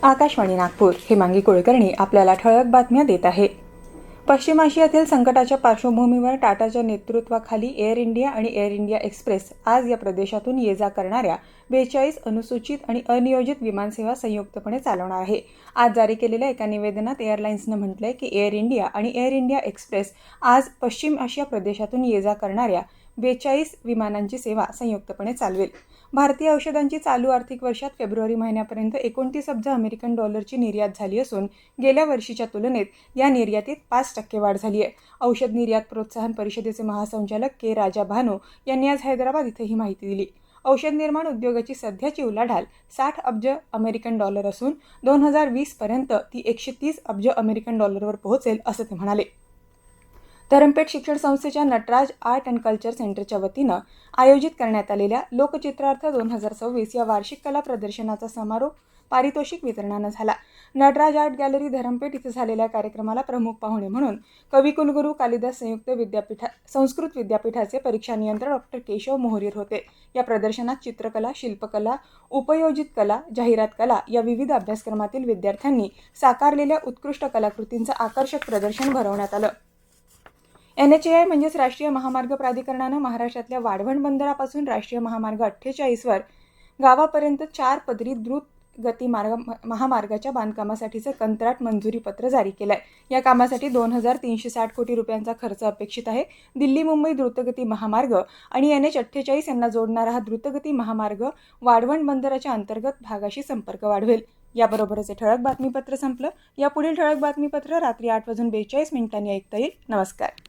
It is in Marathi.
आकाशवाणी नागपूर हेमांगी कुलकर्णी आपल्याला ठळक बातम्या देत आहे. पश्चिम आशियातील संकटाच्या पार्श्वभूमीवर टाटाच्या नेतृत्वाखाली एअर इंडिया आणि एअर इंडिया एक्सप्रेस आज या प्रदेशातून ये-जा करणाऱ्या 42 अनुसूचित आणि अनियोजित विमानसेवा संयुक्तपणे चालवणार आहे. आज जारी केलेल्या एका निवेदनात एअरलाइन्सनं म्हटलंय की एअर इंडिया आणि एअर इंडिया एक्सप्रेस आज पश्चिम आशिया प्रदेशातून ये-जा करणाऱ्या 42 विमानांची सेवा संयुक्तपणे चालवेल. भारतीय औषधांची चालू आर्थिक वर्षात फेब्रुवारी महिन्यापर्यंत 29 अब्ज अमेरिकन डॉलरची निर्यात झाली असून गेल्या वर्षीच्या तुलनेत या निर्यातीत 5% वाढ झाली आहे. औषध निर्यात प्रोत्साहन परिषदेचे महासंचालक के. राजा भानू यांनी आज हैदराबाद इथं ही माहिती दिली. औषध निर्माण उद्योगाची सध्याची उलाढाल 60 अब्ज अमेरिकन डॉलर असून 2020 पर्यंत ती 130 अब्ज अमेरिकन डॉलरवर पोहोचेल असं ते म्हणाले. धरमपेठ शिक्षण संस्थेच्या नटराज आर्ट अँड कल्चर सेंटरच्या वतीनं आयोजित करण्यात आलेल्या लोकचित्रार्थ 2026 या वार्षिक कला प्रदर्शनाचा समारोप पारितोषिक वितरणानं झाला. नटराज आर्ट गॅलरी धरमपेठ इथं झालेल्या कार्यक्रमाला प्रमुख पाहुणे म्हणून कविकुलगुरू कालिदास संस्कृत विद्यापीठाचे परीक्षा नियंत्रक डॉ. केशव मोहरीर होते. या प्रदर्शनात चित्रकला, शिल्पकला, उपयोजित कला, जाहिरात कला या विविध अभ्यासक्रमातील विद्यार्थ्यांनी साकारलेल्या उत्कृष्ट कलाकृतींचं आकर्षक प्रदर्शन भरवण्यात आलं. NHAI म्हणजेच राष्ट्रीय महामार्ग प्राधिकरणानं महाराष्ट्रातल्या वाढवण बंदरापासून राष्ट्रीय महामार्ग 48वर गावापर्यंत 4 पदरी द्रुत गती महामार्गाच्या बांधकामासाठीचं कंत्राट मंजुरी पत्र जारी केलं आहे. या कामासाठी 2,360 कोटी रुपयांचा खर्च अपेक्षित आहे. दिल्ली मुंबई द्रुतगती महामार्ग आणि NH48 यांना जोडणारा हा द्रुतगती महामार्ग वाढवण बंदराच्या अंतर्गत भागाशी संपर्क वाढवेल. याबरोबरच हे ठळक बातमीपत्र संपलं. यापुढील ठळक बातमीपत्र रात्री 8:42 ऐकता येईल. नमस्कार.